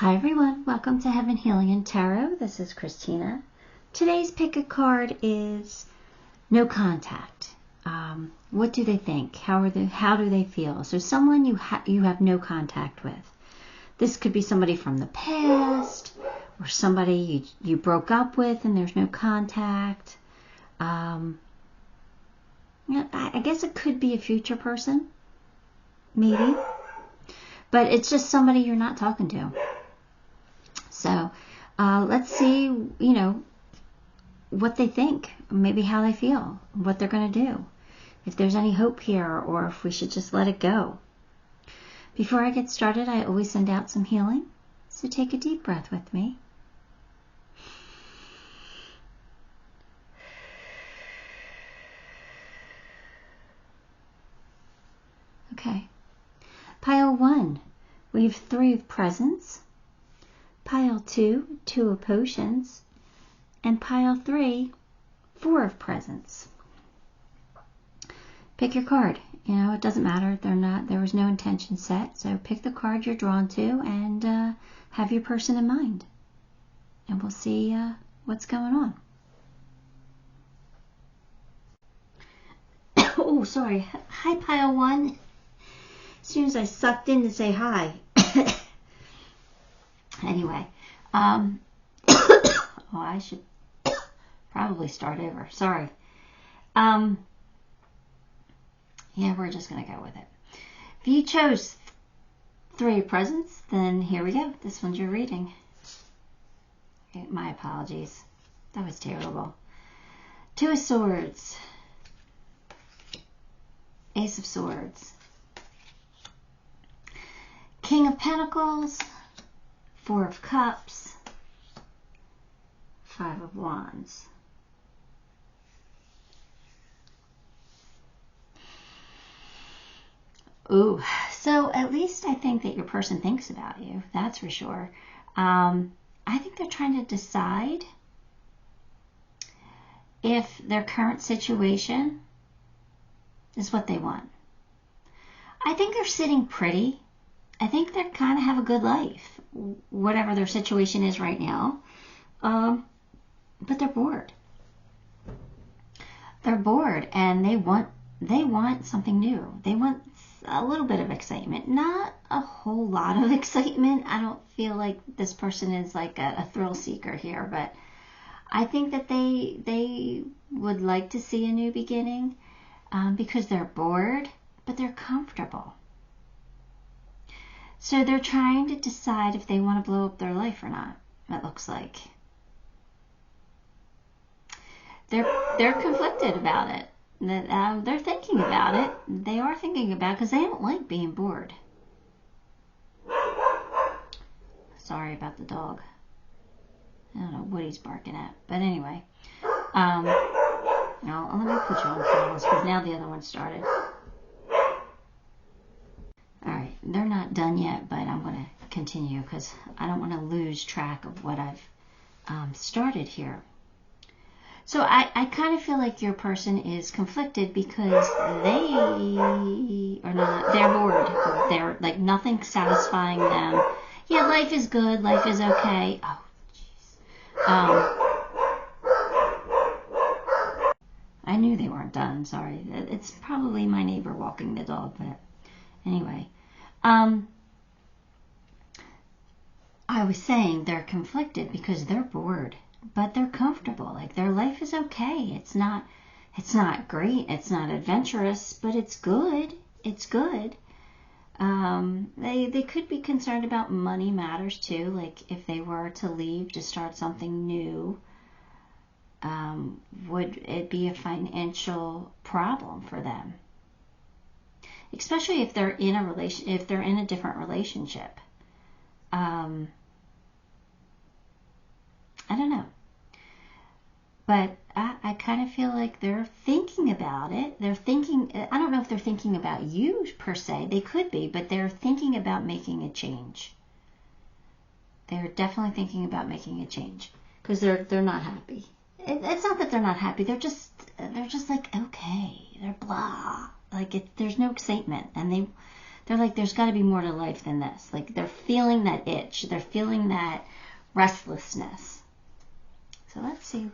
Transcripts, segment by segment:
Hi everyone, welcome to Heaven Healing and Tarot. This is Christina. Today's pick a card is no contact. What do they think? How do they feel? So someone you have no contact with. This could be somebody from the past or somebody you broke up with and there's no contact. I guess it could be a future person, maybe. But it's just somebody you're not talking to. So let's see, what they think, maybe how they feel, what they're going to do, if there's any hope here, or if we should just let it go. Before I get started, I always send out some healing. So take a deep breath with me. Okay. Pile 1, we have 3 of presents. Pile 2, 2 of potions. And pile 3, 4 of presents. Pick your card. It doesn't matter. There was no intention set. So pick the card you're drawn to and have your person in mind. And we'll see what's going on. Oh, sorry. Hi, pile 1. As soon as I sucked in to say hi. Anyway, I should probably start over. Sorry. Yeah, we're just going to go with it. If you chose 3 presents, then here we go. This one's your reading. Okay, my apologies. That was terrible. 2 of Swords. Ace of Swords. King of Pentacles. 4 of Cups. 5 of Wands. Ooh, so at least I think that your person thinks about you. That's for sure. I think they're trying to decide if their current situation is what they want. I think they're sitting pretty. I think they kind of have a good life, whatever their situation is right now. But they're bored. They're bored, and they want something new. They want a little bit of excitement, not a whole lot of excitement. I don't feel like this person is like a thrill seeker here, but I think that they would like to see a new beginning because they're bored, but they're comfortable. So they're trying to decide if they want to blow up their life or not, it looks like. They're conflicted about it. They're thinking about it. They are thinking about it because they don't like being bored. Sorry about the dog. I don't know what he's barking at. But anyway. Now, let me put you on pause because now the other one started. Alright, they're not done yet, but I'm going to continue because I don't want to lose track of what I've started here. So I kind of feel like your person is conflicted because they're bored. They're like nothing satisfying them. Yeah, life is good, life is okay. Oh, jeez. I knew they weren't done, sorry. It's probably my neighbor walking the dog, but anyway. I was saying they're conflicted because they're bored. But they're comfortable. Like their life is okay. It's not great. It's not adventurous, but it's good. It's good. They could be concerned about money matters too. Like if they were to leave to start something new, would it be a financial problem for them? Especially if they're in a different relationship. I don't know. But I kind of feel like they're thinking about it. I don't know if they're thinking about you per se. They could be, but they're thinking about making a change. They're definitely thinking about making a change because they're not happy. It's not that they're not happy. They're just like, okay. They're blah. Like there's no excitement. And they're they're like, there's got to be more to life than this. Like, they're feeling that itch. They're feeling that restlessness. So let's see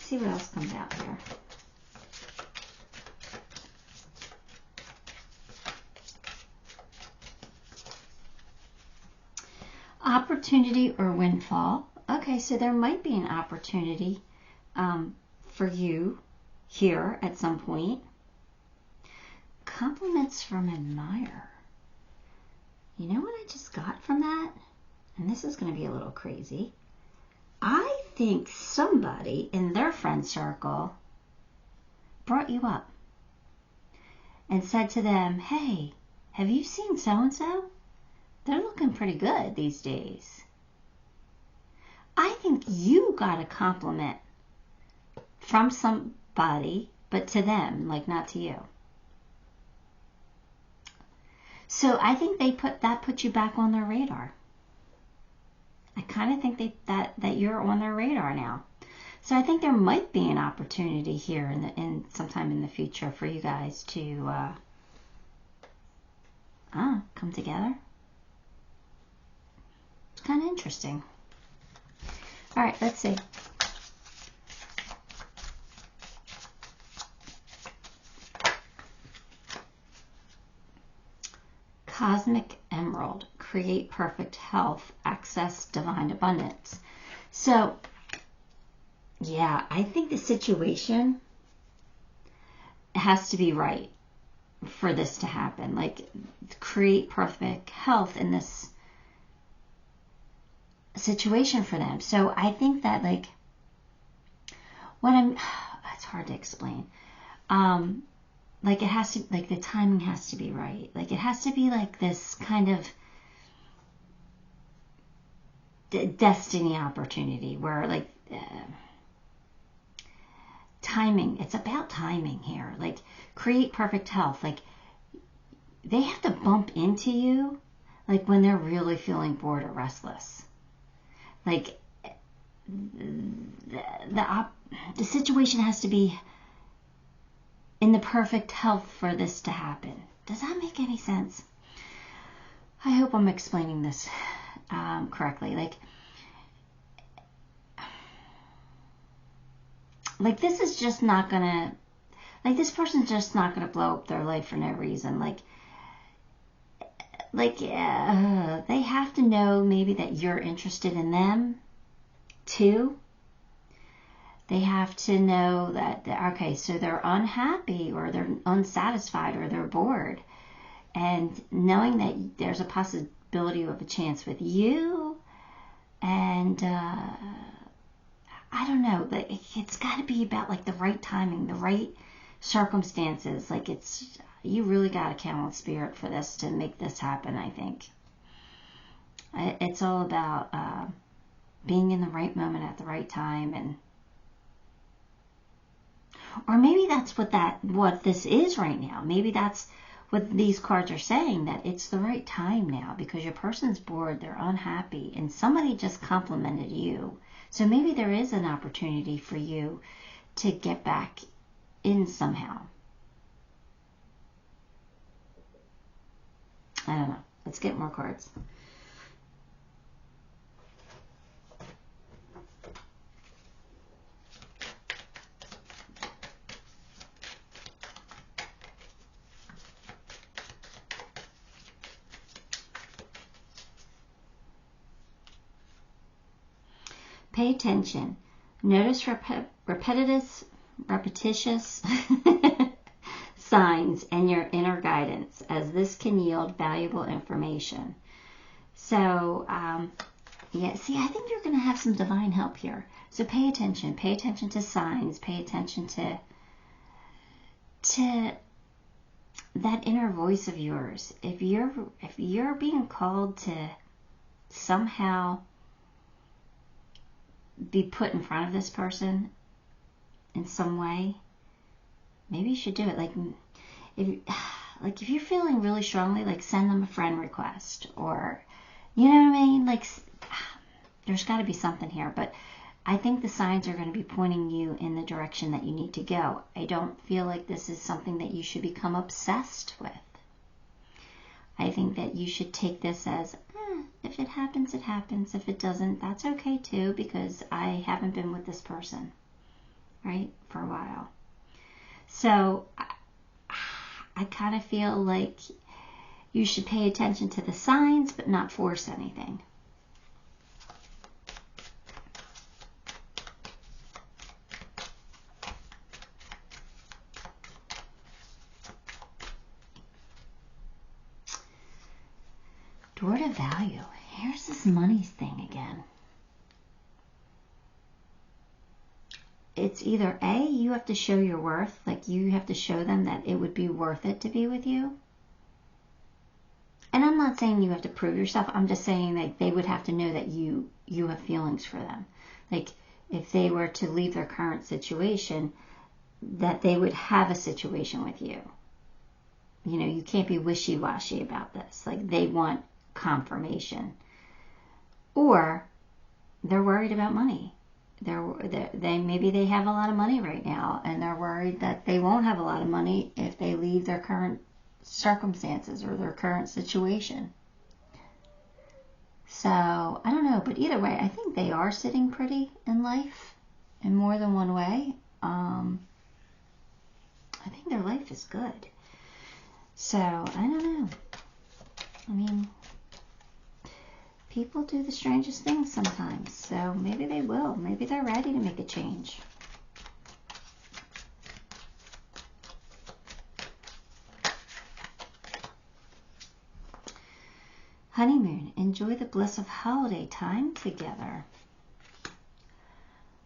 what else comes out here. Opportunity or windfall. Okay, so there might be an opportunity for you here at some point. Compliments from admirer. You know what I just got from that? And this is going to be a little crazy. I think somebody in their friend circle brought you up and said to them, hey, have you seen so-and-so? They're looking pretty good these days. I think you got a compliment from somebody, but to them, like not to you. So I think they put you back on their radar. I kind of think that you're on their radar now. So I think there might be an opportunity here in sometime in the future for you guys to come together. It's kind of interesting. All right, let's see. Cosmic Emerald, create perfect health, access divine abundance. So, yeah, I think the situation has to be right for this to happen. Like, create perfect health in this situation for them. So I think that, like, it's hard to explain. Like, it has to, like, the timing has to be right. Like, it has to be like this kind of destiny opportunity where, like, timing, it's about timing here. Like, create perfect health. Like, they have to bump into you, like, when they're really feeling bored or restless. Like, the situation has to be in the perfect health for this to happen. Does that make any sense? I hope I'm explaining this correctly. Like this is just not gonna, like, this person's just not gonna blow up their life for no reason. They have to know maybe that you're interested in them too. They have to know that, okay, so they're unhappy or they're unsatisfied or they're bored. And knowing that there's a possibility of a chance with you, and I don't know, but it's got to be about, like, the right timing, the right circumstances. Like, you really got to count on spirit for this to make this happen, I think. It's all about being in the right moment at the right time, and or maybe that's what this is right now. Maybe that's what these cards are saying, that it's the right time now because your person's bored, they're unhappy, and somebody just complimented you. So maybe there is an opportunity for you to get back in somehow. I don't know. Let's get more cards. Pay attention. Notice repetitious signs and your inner guidance, as this can yield valuable information. So, yeah, see, I think you're going to have some divine help here. So pay attention. Pay attention to signs. Pay attention to that inner voice of yours. If you're being called to somehow be put in front of this person in some way, maybe you should do it. If you're feeling really strongly, like, send them a friend request, or, you know what I mean? Like, there's got to be something here, but I think the signs are going to be pointing you in the direction that you need to go. I don't feel like this is something that you should become obsessed with. I think that you should take this as, if it happens, it happens. If it doesn't, that's okay too, because I haven't been with this person, right, for a while. So I kind of feel like you should pay attention to the signs, but not force anything. Door to value. Here's this money thing again. It's either A, you have to show your worth, like you have to show them that it would be worth it to be with you. And I'm not saying you have to prove yourself. I'm just saying like they would have to know that you have feelings for them. Like if they were to leave their current situation, that they would have a situation with you. You know, you can't be wishy-washy about this. Like they want confirmation. Or they're worried about money. Maybe they have a lot of money right now and they're worried that they won't have a lot of money if they leave their current circumstances or their current situation. So I don't know, but either way, I think they are sitting pretty in life in more than one way. I think their life is good. So I don't know. I mean, people do the strangest things sometimes, so maybe they will. Maybe they're ready to make a change. Honeymoon. Enjoy the bliss of holiday time together.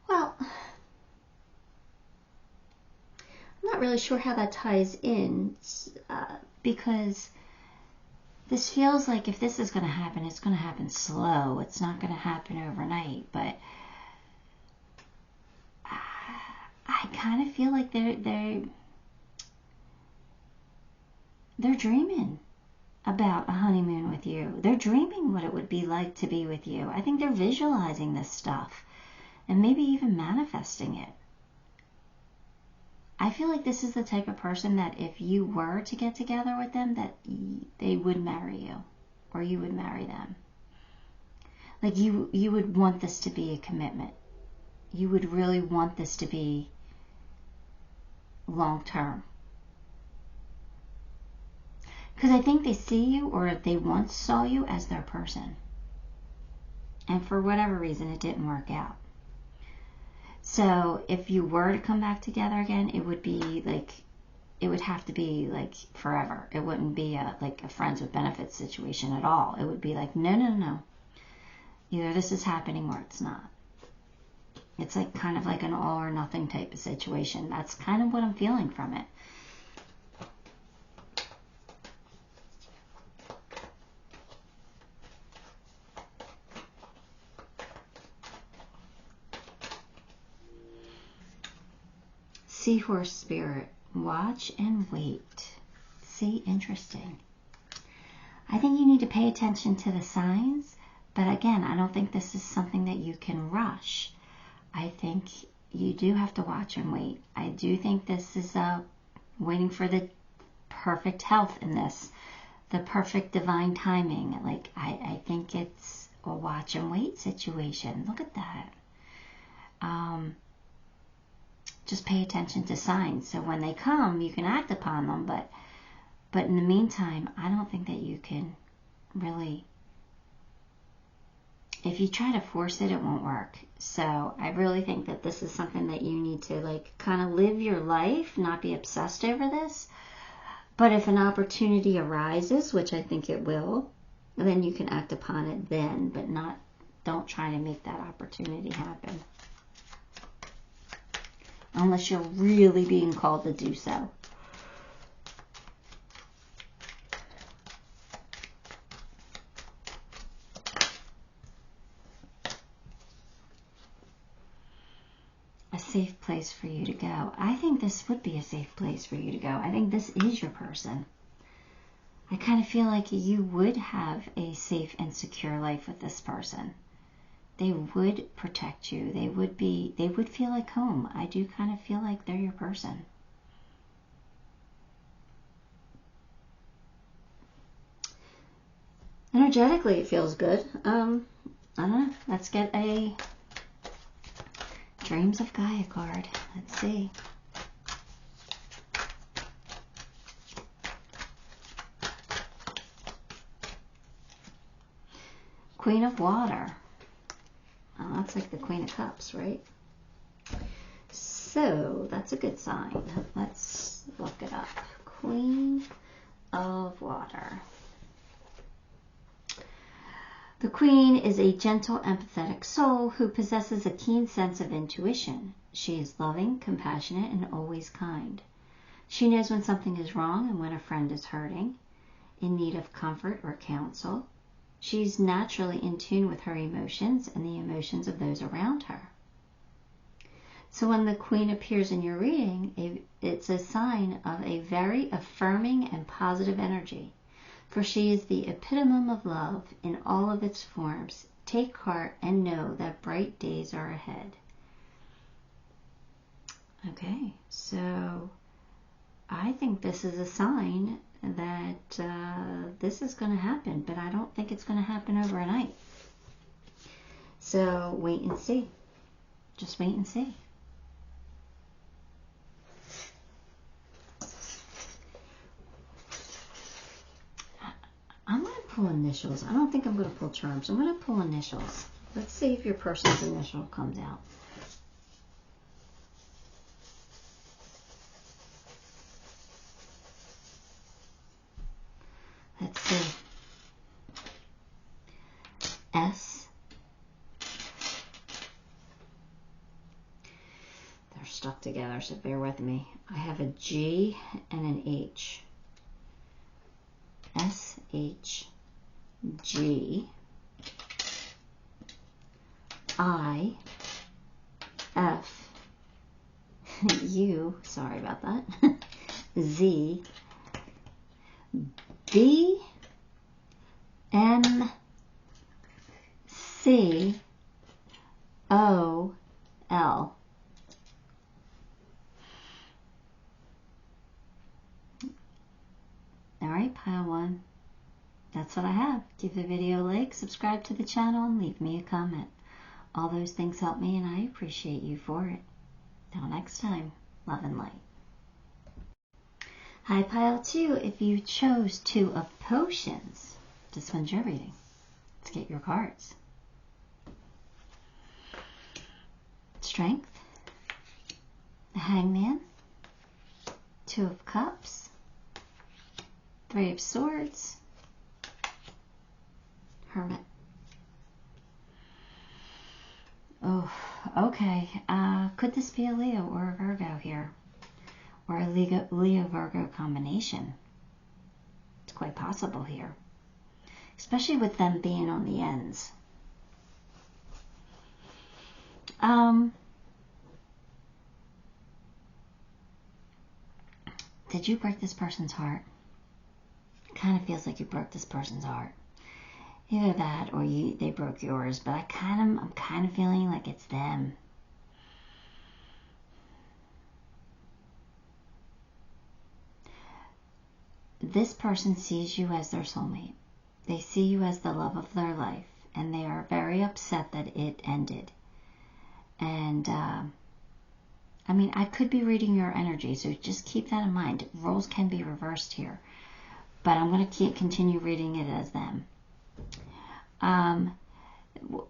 Well, I'm not really sure how that ties in, because this feels like if this is going to happen, it's going to happen slow. It's not going to happen overnight. But I kind of feel like they're dreaming about a honeymoon with you. They're dreaming what it would be like to be with you. I think they're visualizing this stuff and maybe even manifesting it. I feel like this is the type of person that if you were to get together with them, that they would marry you or you would marry them. Like you would want this to be a commitment. You would really want this to be long term. Because I think they see you, or they once saw you as their person. And for whatever reason, it didn't work out. So if you were to come back together again, it would be like, it would have to be like forever. It wouldn't be like a friends with benefits situation at all. It would be like, no. Either this is happening or it's not. It's like kind of like an all or nothing type of situation. That's kind of what I'm feeling from it. Seahorse spirit, watch and wait. See, interesting. I think you need to pay attention to the signs, but again, I don't think this is something that you can rush. I think you do have to watch and wait. I do think this is waiting for the perfect health in this, the perfect divine timing. Like, I think it's a watch and wait situation. Look at that. Just pay attention to signs. So when they come, you can act upon them. But in the meantime, I don't think that you can really, if you try to force it, it won't work. So I really think that this is something that you need to like kind of live your life, not be obsessed over this. But if an opportunity arises, which I think it will, then you can act upon it then, but don't try to make that opportunity happen. Unless you're really being called to do so. A safe place for you to go. I think this would be a safe place for you to go. I think this is your person. I kind of feel like you would have a safe and secure life with this person. They would protect you. They would feel like home. I do kind of feel like they're your person. Energetically, it feels good. I don't know. Let's get a Dreams of Gaia card. Let's see. Queen of Water. Oh, that's like the Queen of Cups, right? So, that's a good sign. Let's look it up. Queen of Water. The Queen is a gentle, empathetic soul who possesses a keen sense of intuition. She is loving, compassionate, and always kind. She knows when something is wrong and when a friend is hurting, in need of comfort or counsel. She's naturally in tune with her emotions and the emotions of those around her. So when the Queen appears in your reading, it's a sign of a very affirming and positive energy, for she is the epitome of love in all of its forms. Take heart and know that bright days are ahead. Okay, so I think this is a sign that this is going to happen, but I don't think it's going to happen overnight. So wait and see. Just wait and see. I'm going to pull initials. I don't think I'm going to pull charms. I'm going to pull initials. Let's see if your person's initial comes out. Let's see. S. They're stuck together, so bear with me. I have a G and an H. S, H, G, I, F, U, sorry about that, Z, B, M, C, O, L. Alright, pile one. That's what I have. Give the video a like, subscribe to the channel, and leave me a comment. All those things help me, and I appreciate you for it. Till next time, love and light. Hi, pile two. If you chose Two of Potions, this one's your reading. Let's get your cards. Strength, the Hangman, Two of Cups, Three of Swords, Hermit. Oh, okay. Could this be a Leo or a Virgo here? Or a Leo-Virgo combination? It's quite possible here. Especially with them being on the ends. Did you break this person's heart? It kind of feels like you broke this person's heart. Either that or they broke yours, but I'm kind of feeling like it's them. This person sees you as their soulmate. They see you as the love of their life, and they are very upset that it ended. And I mean, I could be reading your energy, so just keep that in mind. Roles can be reversed here, but I'm going to continue reading it as them.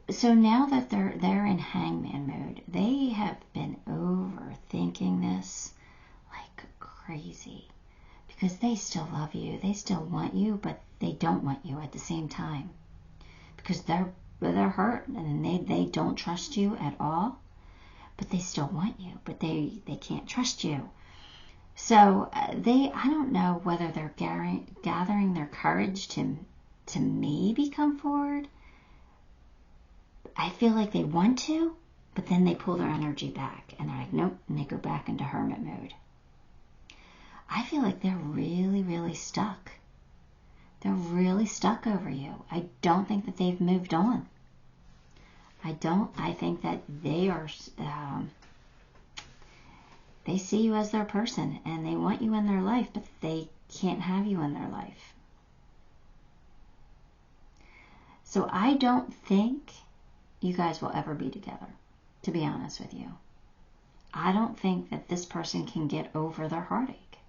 So now that they're in Hangman mode, they have been overthinking this like crazy, because they still love you, they still want you, but they don't want you at the same time, because they're hurt and they don't trust you at all. But they still want you, but they can't trust you. So I don't know whether they're gathering their courage to maybe come forward. I feel like they want to, but then they pull their energy back, and they're like, nope, and they go back into hermit mode. I feel like they're really, really stuck. They're really stuck over you. I don't think that they've moved on. I think that they are, they see you as their person, and they want you in their life, but they can't have you in their life. So I don't think you guys will ever be together, to be honest with you. I don't think that this person can get over their heartache.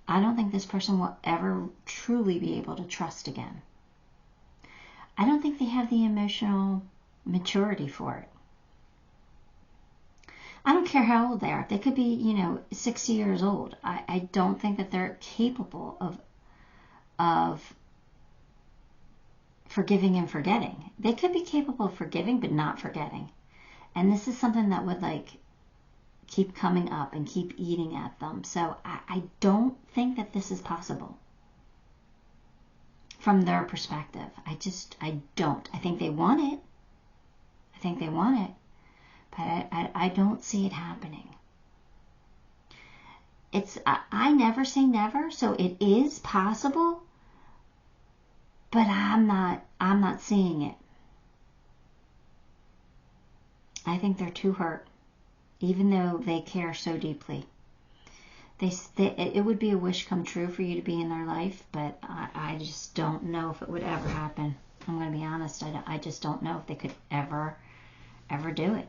I don't think this person will ever truly be able to trust again. I don't think they have the emotional maturity for it. I don't care how old they are. They could be, 60 years old. I don't think that they're capable of forgiving and forgetting. They could be capable of forgiving but not forgetting. And this is something that would keep coming up and keep eating at them. So I don't think that this is possible from their perspective. I don't. I think they want it. But I don't see it happening. I never say never, so it is possible, but I'm not seeing it. I think they're too hurt, even though they care so deeply. It would be a wish come true for you to be in their life, but I just don't know if it would ever happen. I'm going to be honest. I just don't know if they could ever do it.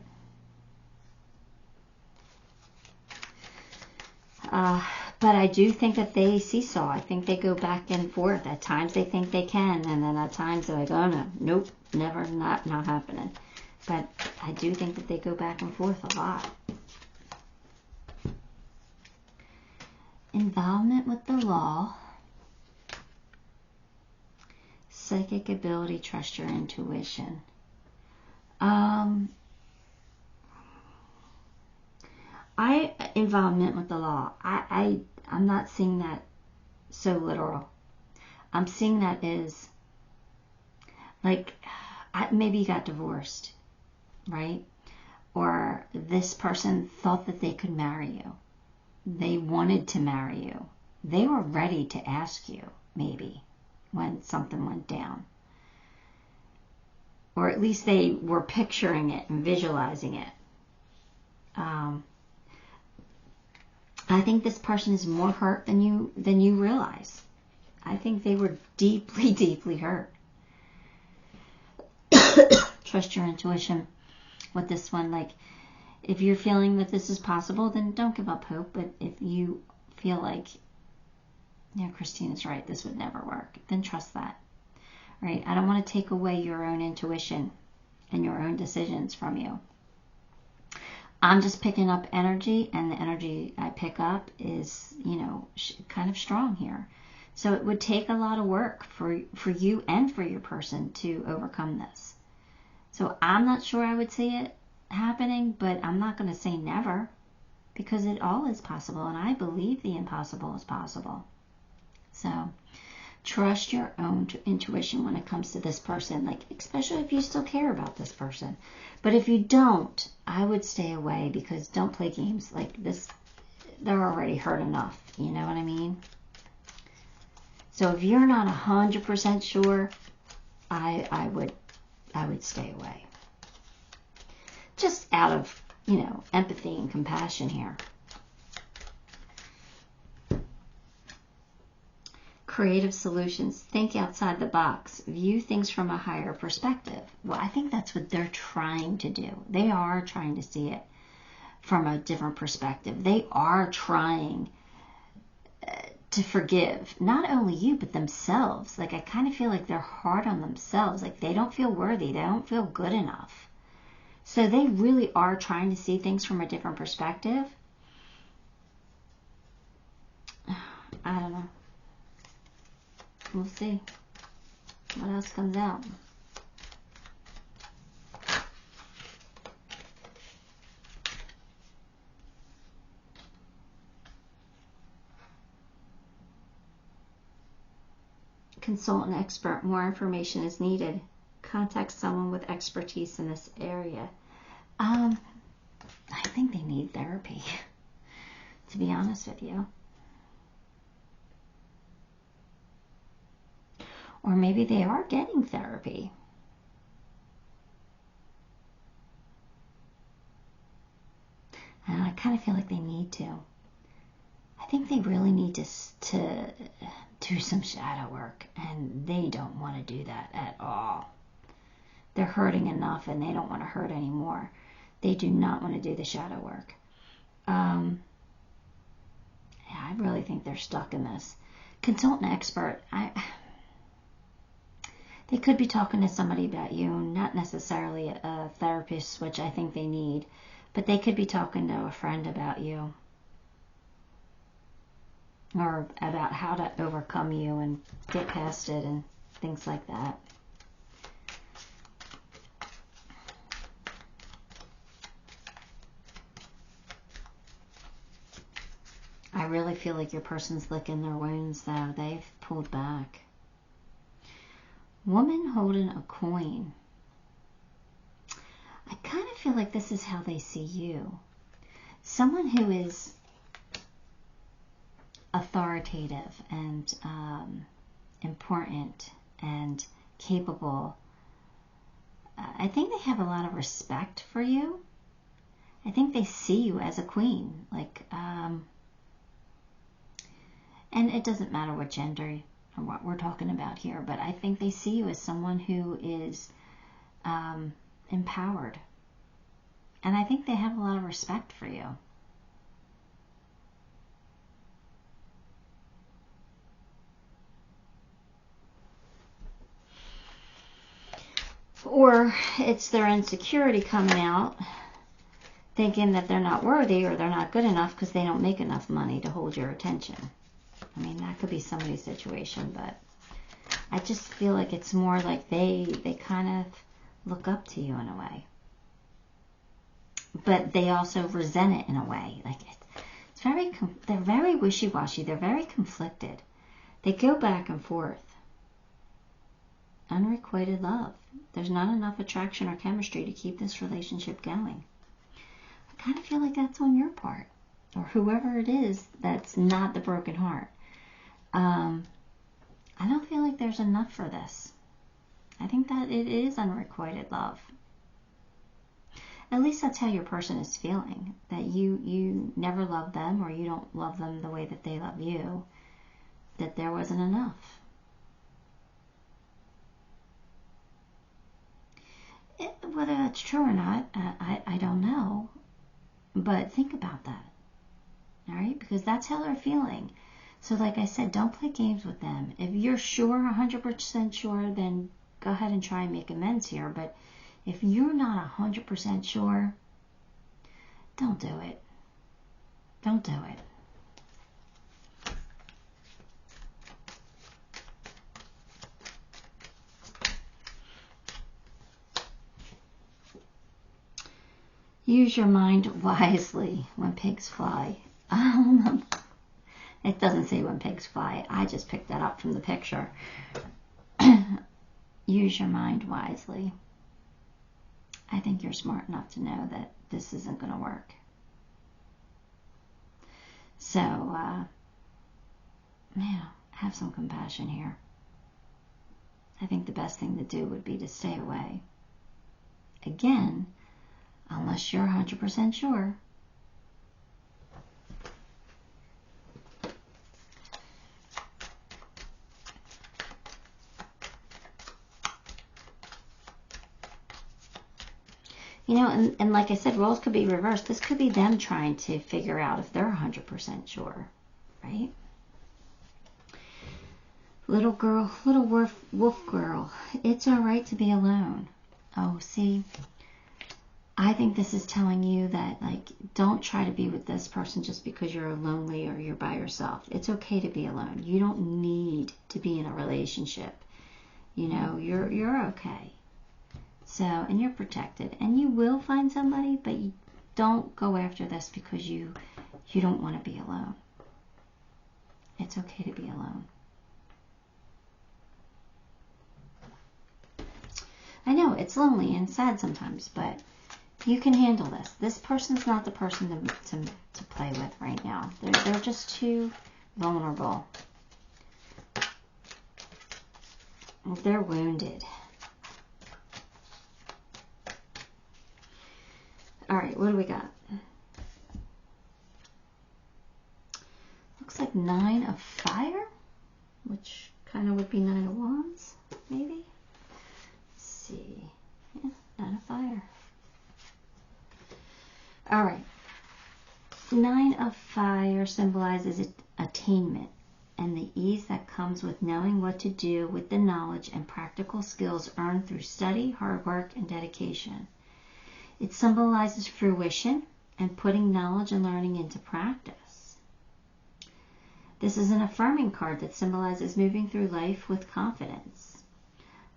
But I do think that they seesaw. I think they go back and forth. At times they think they can, and then at times they're like, oh no, nope, never, not happening. But I do think that they go back and forth a lot. Involvement with the law. Psychic ability, trust your intuition. Involvement with the law. I'm not seeing that so literal. I'm seeing that as maybe you got divorced, right? Or this person thought that they could marry you. They wanted to marry you. They were ready to ask you, maybe, when something went down. Or at least they were picturing it and visualizing it. I think this person is more hurt than you realize. I think they were deeply, deeply hurt. Trust your intuition with this one. If you're feeling that this is possible, then don't give up hope. But if you feel like, Christina's right, this would never work, then trust that. Right? I don't want to take away your own intuition and your own decisions from you. I'm just picking up energy, and the energy I pick up is, kind of strong here. So it would take a lot of work for you and for your person to overcome this. So I'm not sure I would see it happening, but I'm not going to say never, because it all is possible, and I believe the impossible is possible. So trust your own intuition when it comes to this person, especially if you still care about this person. But if you don't, I would stay away, because don't play games like this. They're already hurt enough. You know what I mean? So if you're not 100% sure, I would stay away. Just out of, empathy and compassion here. Creative solutions. Think outside the box. View things from a higher perspective. Well, I think that's what they're trying to do. They are trying to see it from a different perspective. They are trying to forgive not only you, but themselves. I kind of feel like they're hard on themselves. They don't feel worthy. They don't feel good enough. So they really are trying to see things from a different perspective. I don't know. We'll see what else comes out. Consult an expert. More information is needed. Contact someone with expertise in this area. I think they need therapy, to be honest with you. Or maybe they are getting therapy. And I kind of feel like they need to. I I think they really need to do some shadow work, and they don't want to do that at all. They're hurting enough, and they don't want to hurt anymore. They do not want to do the shadow work. Yeah, I really think they're stuck in this. Consultant expert, they could be talking to somebody about you, not necessarily a therapist, which I think they need, but they could be talking to a friend about you, or about how to overcome you and get past it and things like that. I really feel like your person's licking their wounds, though. They've pulled back. Woman holding a coin. I kind of feel like this is how they see you. Someone who is authoritative and important and capable. I think they have a lot of respect for you. I think they see you as a queen. Like, and it doesn't matter what gender or what we're talking about here, but I think they see you as someone who is empowered. And I think they have a lot of respect for you. Or it's their insecurity coming out, thinking that they're not worthy or they're not good enough because they don't make enough money to hold your attention. I mean, that could be somebody's situation, but I just feel like it's more like they kind of look up to you in a way. But they also resent it in a way. Like they're very wishy-washy. They're very conflicted. They go back and forth. Unrequited love. There's not enough attraction or chemistry to keep this relationship going. I kind of feel like that's on your part, or whoever it is that's not the broken heart. I don't feel like there's enough for this. I think that it is unrequited love. At least that's how your person is feeling, that you never love them, or you don't love them the way that they love you, that there wasn't enough. Whether that's true or not, I don't know. But think about that. All right? Because that's how they're feeling. So like I said, don't play games with them. If you're sure, 100% sure, then go ahead and try and make amends here. But if you're not 100% sure, don't do it. Don't do it. Use your mind wisely when pigs fly. It doesn't say when pigs fly. I just picked that up from the picture. Use your mind wisely. I think you're smart enough to know that this isn't going to work. So, have some compassion here. I think the best thing to do would be to stay away. Again, unless you're 100% sure. You know, and like I said, roles could be reversed. This could be them trying to figure out if they're 100% sure, right? Little girl, little wolf girl, it's all right to be alone. Oh, see, I think this is telling you that, like, don't try to be with this person just because you're lonely or you're by yourself. It's okay to be alone. You don't need to be in a relationship. You know, you're okay. So, and you're protected, and you will find somebody, but you don't go after this because you don't want to be alone. It's okay to be alone. I know it's lonely and sad sometimes, but you can handle this. This person's not the person to play with right now. They're just too vulnerable. They're wounded. All right, what do we got? Nine of Fire, which kind of would be Nine of Wands, maybe. Let's see. Yeah, Nine of Fire. All right. Nine of Fire symbolizes attainment and the ease that comes with knowing what to do with the knowledge and practical skills earned through study, hard work, and dedication. It symbolizes fruition and putting knowledge and learning into practice. This is an affirming card that symbolizes moving through life with confidence.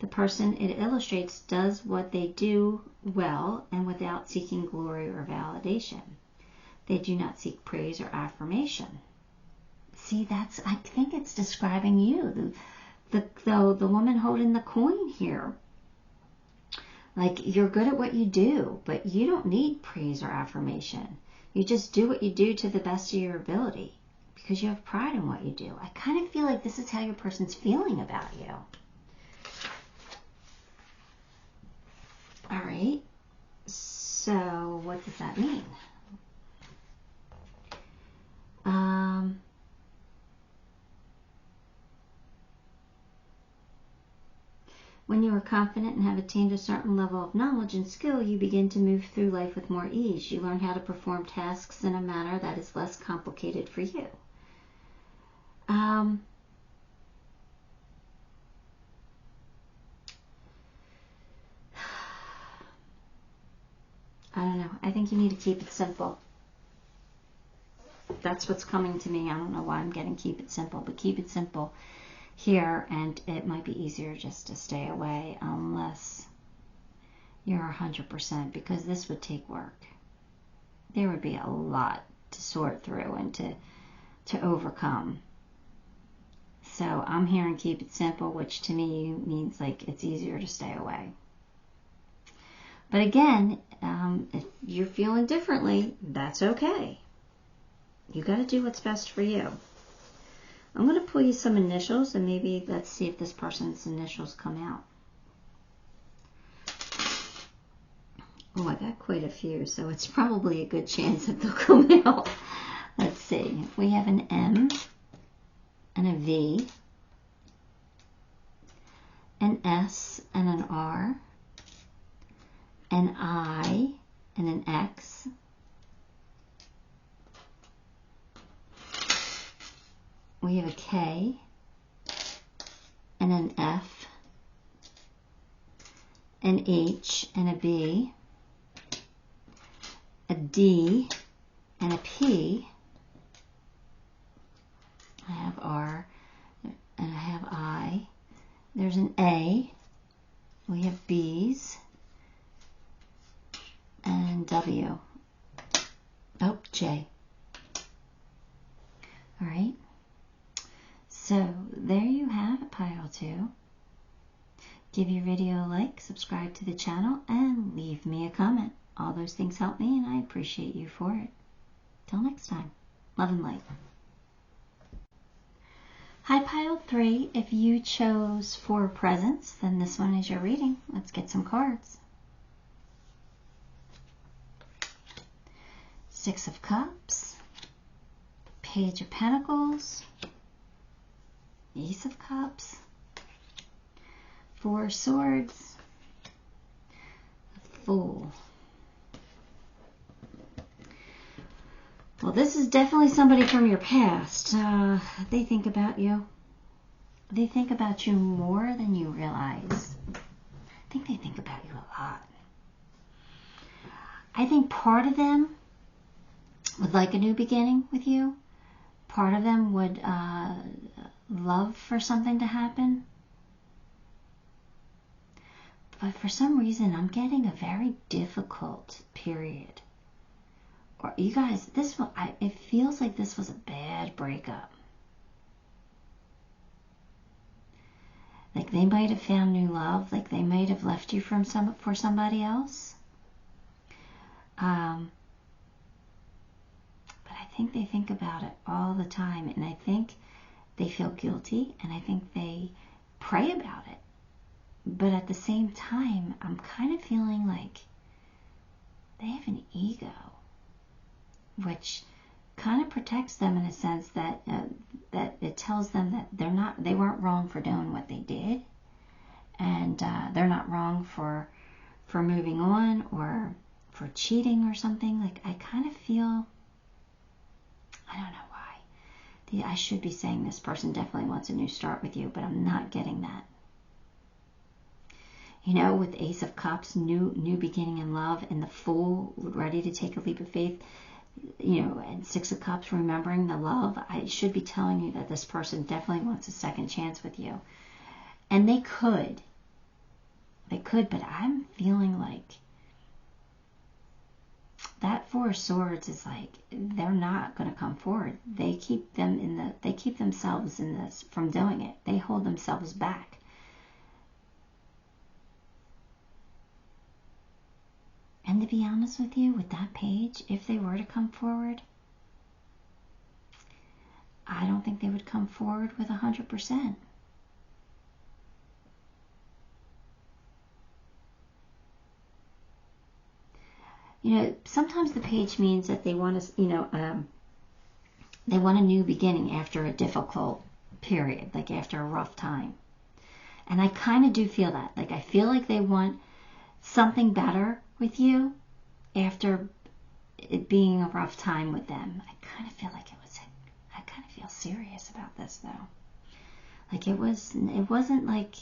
The person it illustrates does what they do well and without seeking glory or validation. They do not seek praise or affirmation. See, I think it's describing you, the woman holding the coin here. Like, you're good at what you do, but you don't need praise or affirmation. You just do what you do to the best of your ability because you have pride in what you do. I kind of feel like this is how your person's feeling about you. All right. So what does that mean? When you are confident and have attained a certain level of knowledge and skill, you begin to move through life with more ease. You learn how to perform tasks in a manner that is less complicated for you. I don't know. I think you need to keep it simple. That's what's coming to me. I don't know why I'm getting keep it simple, but keep it simple here, and it might be easier just to stay away unless you're 100%, because this would take work. There would be a lot to sort through and to overcome. So I'm hearing keep it simple, which to me means like it's easier to stay away. But again, if you're feeling differently, that's okay. You got to do what's best for you. I'm going to pull you some initials, and maybe let's see if this person's initials come out. Oh, I got quite a few, so it's probably a good chance that they'll come out. Let's see. We have an M, and a V, an S, and an R, an I, and an X, we have a K, and an F, an H, and a B, a D, and a P. I have R, and I have I. There's an A. We have B's, and W. Oh, J. All right. So there you have it, pile 2. Give your video a like, subscribe to the channel, and leave me a comment. All those things help me, and I appreciate you for it. Till next time, love and light. Hi, pile 3. If you chose 4 presents, then this one is your reading. Let's get some cards. 6 of Cups, Page of Pentacles, Ace of Cups, 4 Swords, Fool. Well, this is definitely somebody from your past. They think about you. They think about you more than you realize. I think they think about you a lot. I think part of them would like a new beginning with you. Part of them would love for something to happen. But for some reason, I'm getting a very difficult period. Or you guys, it feels like this was a bad breakup. Like they might have found new love. Like they might have left you for somebody else. But I think they think about it all the time, and I think they feel guilty, and I think they pray about it. But at the same time, I'm kind of feeling like they have an ego, which kind of protects them in a sense that that it tells them that they weren't wrong for doing what they did, and they're not wrong for moving on or for cheating or something. Like, I kind of feel, I don't know why. I should be saying this person definitely wants a new start with you, but I'm not getting that. You know, with Ace of Cups, new beginning in love, and the Fool, ready to take a leap of faith, you know, and Six of Cups, remembering the love, I should be telling you that this person definitely wants a second chance with you. And they could, but I'm feeling like that Four of Swords is like, they're not going to come forward. They keep themselves in this, from doing it. They hold themselves back. And to be honest with you, with that page, if they were to come forward, I don't think they would come forward with 100%. You know, sometimes the page means that they want to, you know, they want a new beginning after a difficult period, like after a rough time. And I kind of do feel that. Like, I feel like they want something better with you after it being a rough time with them. I kind of feel like I kind of feel serious about this, though. Like, it wasn't like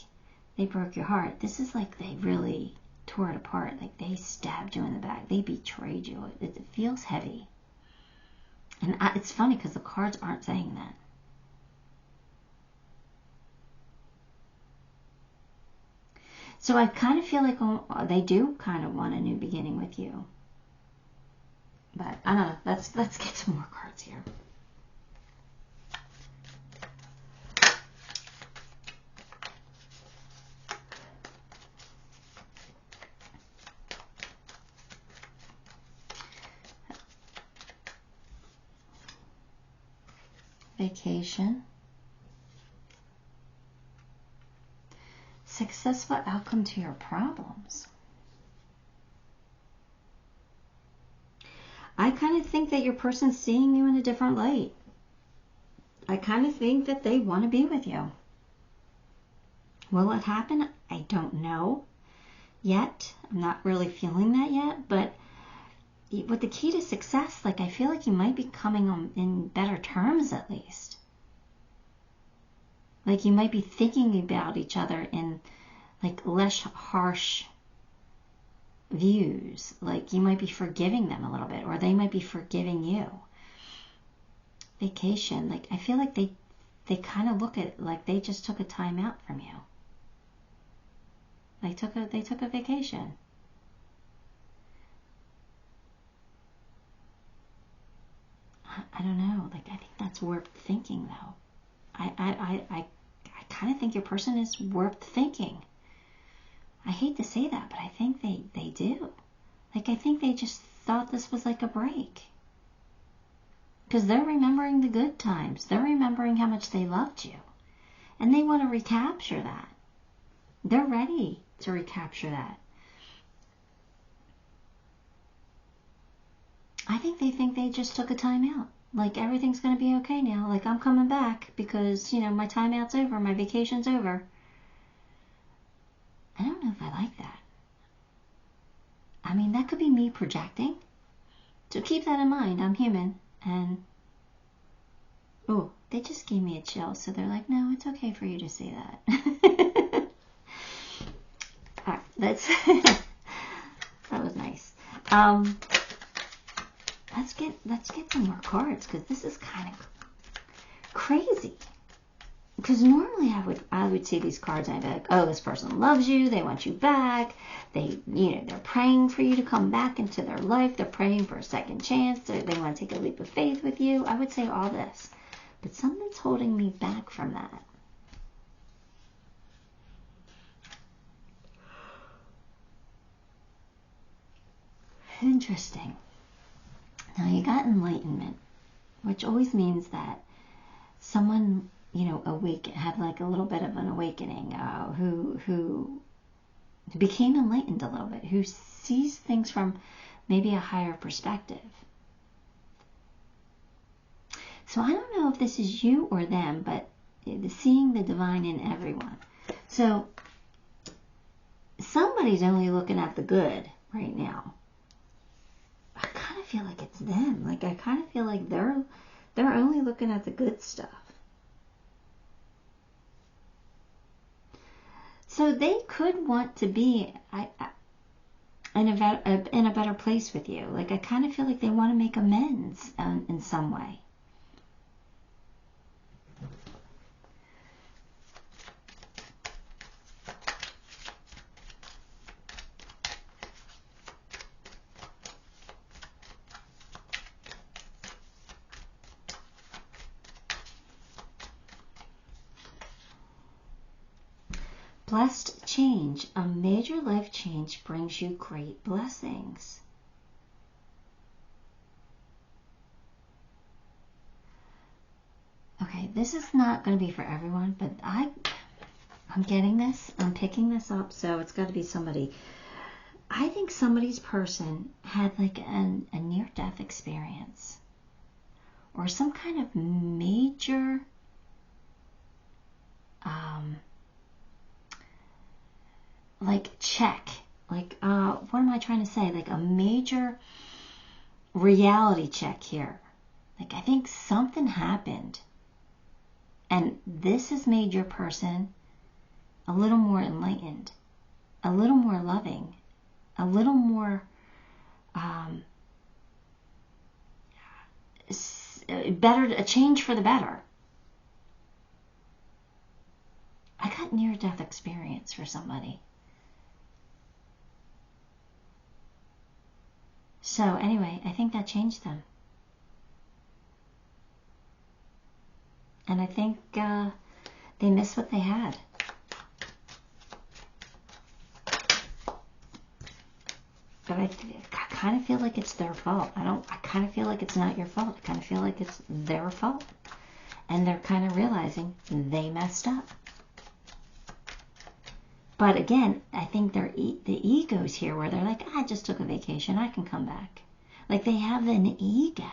they broke your heart. This is like they really tore it apart. Like, they stabbed you in the back. They betrayed you. It feels heavy. And it's funny because the cards aren't saying that. So I kind of feel like they do kind of want a new beginning with you. But I don't know. Let's get some more cards here. Vacation. Successful outcome to your problems. I kind of think that your person's seeing you in a different light. I kind of think that they want to be with you. Will it happen? I don't know yet. I'm not really feeling that yet, but with the key to success, like, I feel like you might be coming on in better terms, at least. Like, you might be thinking about each other in, like, less harsh views. Like, you might be forgiving them a little bit, or they might be forgiving you. Vacation, like, I feel like they kind of look at it like they just took a time out from you. They took a vacation. I don't know. Like, I think that's warped thinking, though. I kind of think your person is warped thinking. I hate to say that, but I think they do. Like, I think they just thought this was like a break. Because they're remembering the good times. They're remembering how much they loved you. And they want to recapture that. They're ready to recapture that. I think they just took a time out. Like, everything's going to be okay now. Like, I'm coming back because, you know, my time out's over. My vacation's over. I don't know if I like that. I mean, that could be me projecting. So keep that in mind. I'm human. And, oh, they just gave me a chill. So they're like, no, it's okay for you to say that. All right, that was nice. Let's get some more cards, because this is kind of crazy. Because normally I would see these cards and I'd be like, oh, this person loves you, they want you back, they're praying for you to come back into their life, they're praying for a second chance, they want to take a leap of faith with you. I would say all this, but something's holding me back from that. Interesting. Now, you got enlightenment, which always means that someone, you know, had like a little bit of an awakening, who became enlightened a little bit, who sees things from maybe a higher perspective. So I don't know if this is you or them, but seeing the divine in everyone. So somebody's only looking at the good right now. I kind of feel like it's them. Like I kind of feel like they're only looking at the good stuff. So they could want to be in a better place with you. Like I kind of feel like they want to make amends in some way. Blessed change. A major life change brings you great blessings. Okay, this is not going to be for everyone, but I'm getting this. I'm picking this up, so it's got to be somebody. I think somebody's person had like a near-death experience or some kind of major like check, like what am I trying to say, like a major reality check here. Like I think something happened and this has made your person a little more enlightened, a little more loving, a little more better, a change for the better. I got near-death experience for somebody. So anyway, I think that changed them. And I think they miss what they had. But I kind of feel like it's their fault. I kind of feel like it's not your fault. I kind of feel like it's their fault. And they're kind of realizing they messed up. But again, I think the ego's here where they're like, I just took a vacation, I can come back. Like they have an ego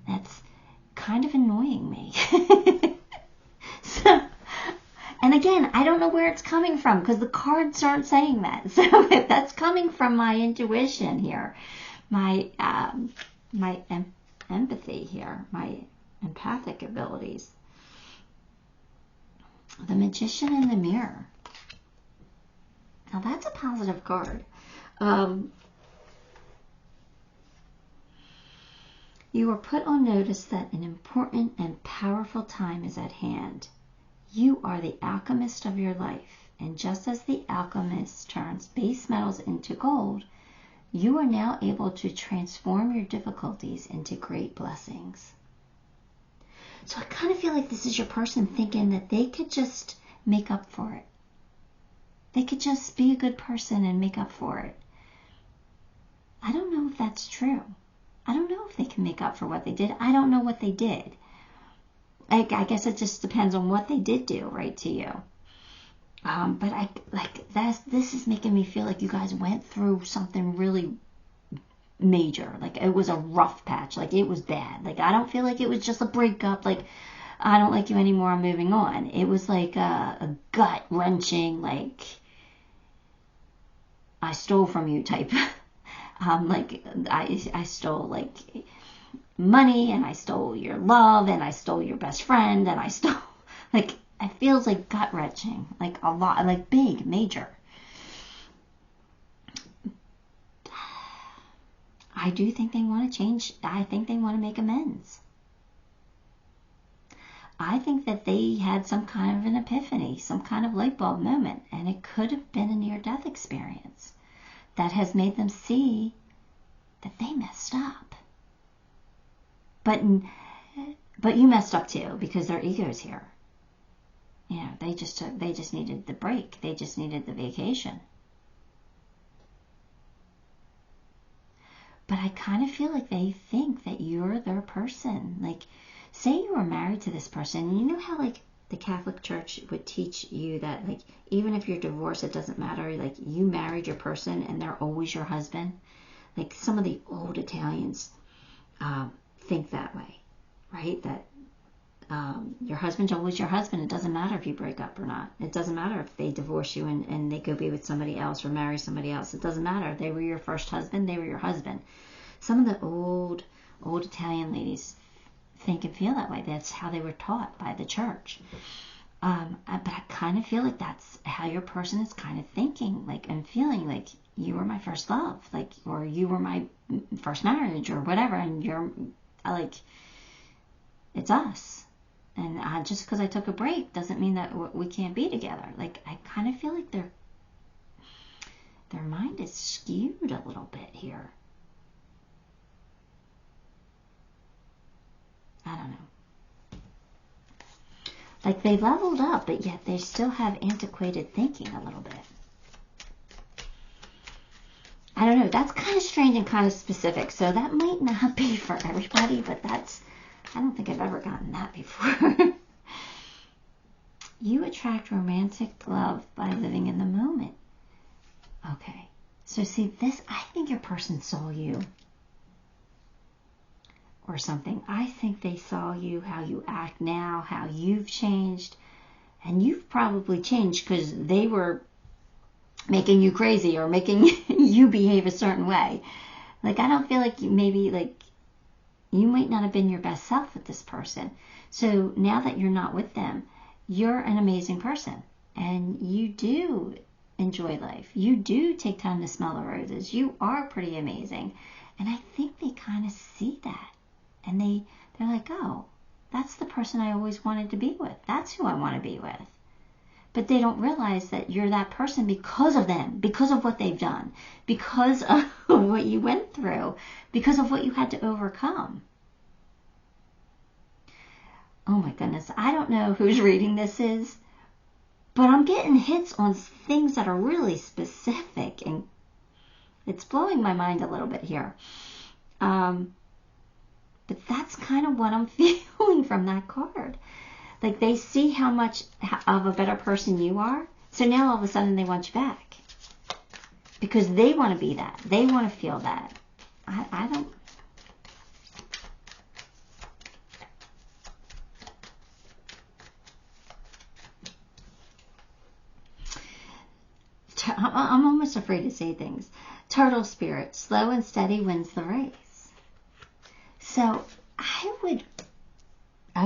that's kind of annoying me. So, and again, I don't know where it's coming from because the cards aren't saying that. So if that's coming from my intuition here, my empathy here, my empathic abilities. The Magician in the Mirror. Now that's a positive card. You are put on notice that an important and powerful time is at hand. You are the alchemist of your life, and just as the alchemist turns base metals into gold, you are now able to transform your difficulties into great blessings. So I kind of feel like this is your person thinking that they could just make up for it. They could just be a good person and make up for it. I don't know if that's true. I don't know if they can make up for what they did. I don't know what they did. I guess it just depends on what they did do, right, to you. But this is making me feel like you guys went through something really major. Like it was a rough patch. Like it was bad. Like I don't feel like it was just a breakup. Like I don't like you anymore, I'm moving on. It was like a gut-wrenching, like I stole from you type. Like I stole like money, and I stole your love, and I stole your best friend, and I stole, like, it feels like gut-wrenching, like a lot, like big, major. I do think they want to change. I think they want to make amends. I think that they had some kind of an epiphany, some kind of light bulb moment, and it could have been a near-death experience that has made them see that they messed up. But you messed up too, because their ego's here. You know, they just needed the break. They just needed the vacation. But I kind of feel like they think that you're their person. Like, say you were married to this person, and you know how, like, the Catholic Church would teach you that, like, even if you're divorced, it doesn't matter. Like, you married your person, and they're always your husband. Like, some of the old Italians think that way, right? That your husband's always your husband. It doesn't matter if you break up or not. It doesn't matter if they divorce you and they go be with somebody else or marry somebody else. It doesn't matter. They were your first husband. They were your husband. Some of the old Italian ladies think and feel that way. That's how they were taught by the church. But I kind of feel like that's how your person is kind of thinking, like, and feeling like you were my first love, like, or you were my first marriage or whatever, and you're like, it's us. And just because I took a break doesn't mean that we can't be together. Like, I kind of feel like their mind is skewed a little bit here. I don't know. Like, they leveled up, but yet they still have antiquated thinking a little bit. I don't know. That's kind of strange and kind of specific. So that might not be for everybody, but that's, I don't think I've ever gotten that before. You attract romantic love by living in the moment. Okay. So see this, I think your person saw you or something. I think they saw you, how you act now, how you've changed. And you've probably changed because they were making you crazy or making you behave a certain way. Like, I don't feel like you might not have been your best self with this person. So now that you're not with them, you're an amazing person. And you do enjoy life. You do take time to smell the roses. You are pretty amazing. And I think they kind of see that. And they're like, oh, that's the person I always wanted to be with. That's who I want to be with. But they don't realize that you're that person because of them, because of what they've done, because of what you went through, because of what you had to overcome. Oh my goodness, I don't know whose reading this is, but I'm getting hits on things that are really specific, and it's blowing my mind a little bit here. But that's kind of what I'm feeling from that card. Like, they see how much of a better person you are. So now all of a sudden they want you back. Because they want to be that. They want to feel that. I don't... I'm almost afraid to say things. Turtle spirit, slow and steady wins the race. So I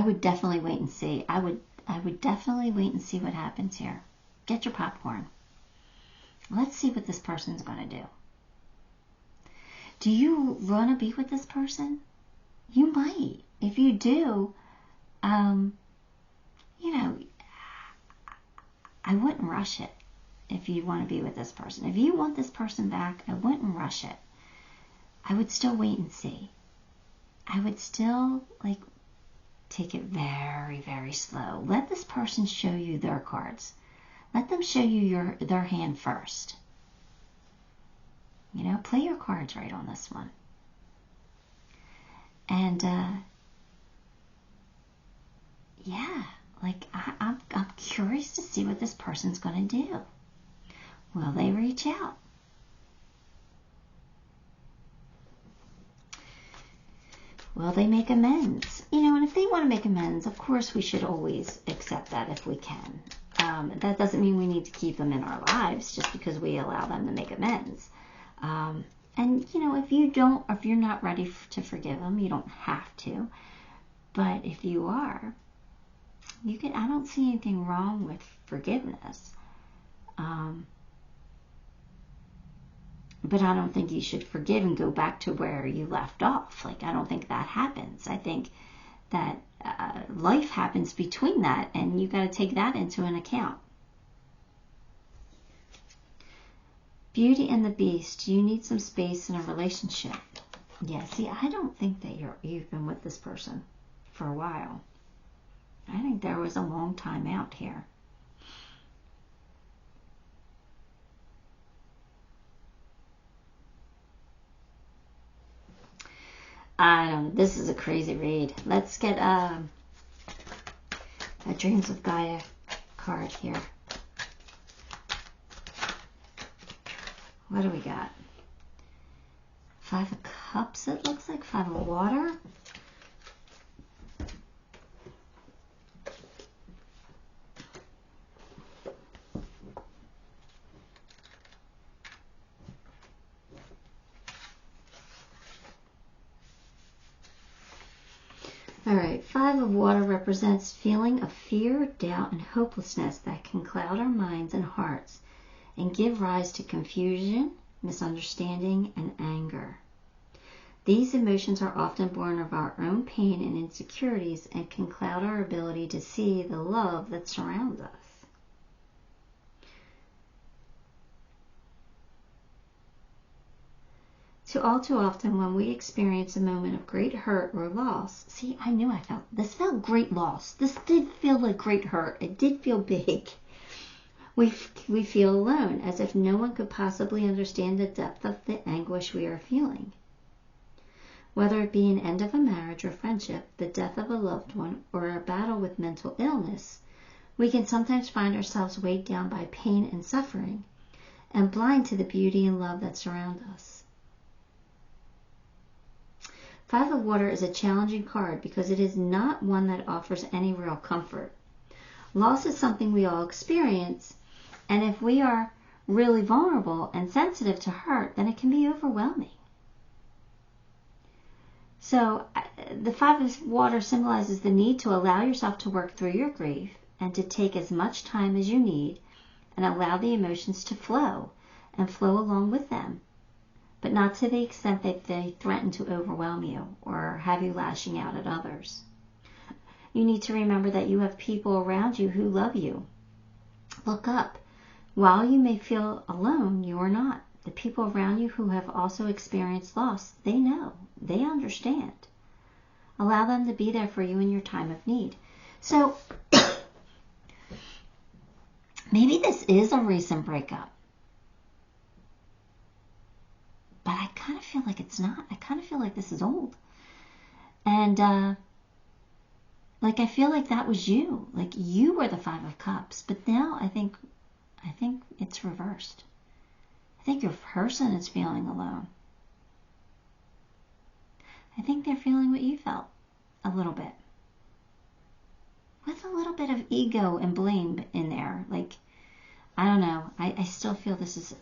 would definitely wait and see. I would definitely wait and see what happens here. Get your popcorn. Let's see what this person's going to do. Do you want to be with this person? You might. If you do, you know, I wouldn't rush it if you want to be with this person. If you want this person back, I wouldn't rush it. I would still wait and see. I would still, like, take it very, very slow. Let this person show you their cards. Let them show you their hand first. You know, play your cards right on this one. And, yeah, like, I'm curious to see what this person's going to do. Will they reach out? Will they make amends? You know, and if they want to make amends, of course we should always accept that if we can. That doesn't mean we need to keep them in our lives just because we allow them to make amends. And, you know, if you're not ready to forgive them, you don't have to. But if you are, I don't see anything wrong with forgiveness. But I don't think you should forgive and go back to where you left off. Like, I don't think that happens. I think that life happens between that, and you got to take that into an account. Beauty and the Beast. You need some space in a relationship. Yeah, see, I don't think that you've been with this person for a while. I think there was a long time out here. I don't know. This is a crazy read. Let's get a Dreams of Gaia card here. What do we got? 5 of Cups, it looks like. 5 of Water. All right, 5 of water represents feeling of fear, doubt, and hopelessness that can cloud our minds and hearts and give rise to confusion, misunderstanding, and anger. These emotions are often born of our own pain and insecurities and can cloud our ability to see the love that surrounds us. So all too often when we experience a moment of great hurt or loss, see, I knew this felt great loss. This did feel like great hurt. It did feel big. We feel alone, as if no one could possibly understand the depth of the anguish we are feeling. Whether it be an end of a marriage or friendship, the death of a loved one, or a battle with mental illness, we can sometimes find ourselves weighed down by pain and suffering, and blind to the beauty and love that surround us. 5 of water is a challenging card because it is not one that offers any real comfort. Loss is something we all experience, and if we are really vulnerable and sensitive to hurt, then it can be overwhelming. So the 5 of water symbolizes the need to allow yourself to work through your grief and to take as much time as you need and allow the emotions to flow and flow along with them, but not to the extent that they threaten to overwhelm you or have you lashing out at others. You need to remember that you have people around you who love you. Look up. While you may feel alone, you are not. The people around you who have also experienced loss, they know. They understand. Allow them to be there for you in your time of need. So, maybe this is a recent breakup. But I kind of feel like it's not. I kind of feel like this is old. And, I feel like that was you. Like, you were the 5 of Cups. But now I think it's reversed. I think your person is feeling alone. I think they're feeling what you felt. A little bit. With a little bit of ego and blame in there. Like, I don't know. I still feel this is...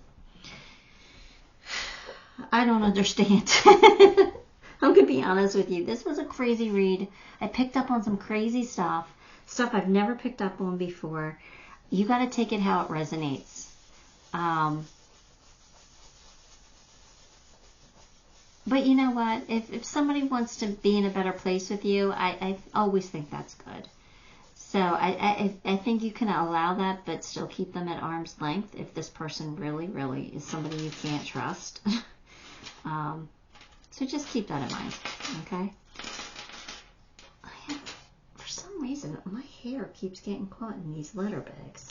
I don't understand. I'm going to be honest with you. This was a crazy read. I picked up on some crazy stuff I've never picked up on before. You got to take it how it resonates. But you know what? If somebody wants to be in a better place with you, I always think that's good. So I think you can allow that, but still keep them at arm's length if this person really, really is somebody you can't trust. So just keep that in mind, okay? For some reason, my hair keeps getting caught in these letter bags.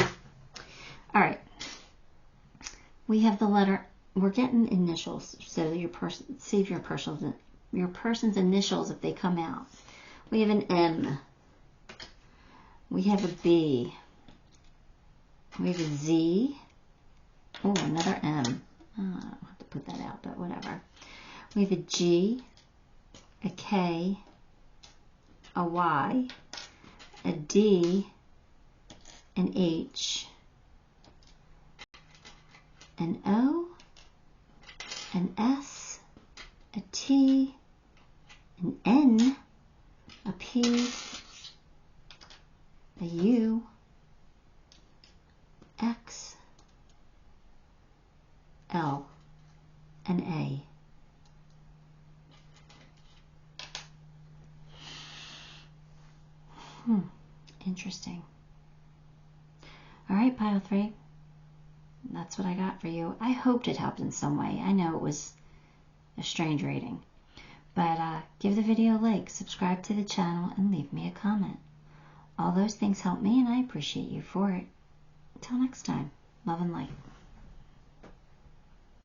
All right. We have the letter. We're getting initials, so your person, save your person's initials if they come out. We have an M. We have a B. We have a Z. Oh, another M. I don't have to put that out, but whatever. We have a G, a K, a Y, a D, an H, an O, an S, a T, an N, a P, a U, X, L, and A. Interesting. All right, pile 3. That's what I got for you. I hoped it helped in some way. I know it was a strange reading. But give the video a like, subscribe to the channel, and leave me a comment. All those things help me, and I appreciate you for it. Until next time, love and light.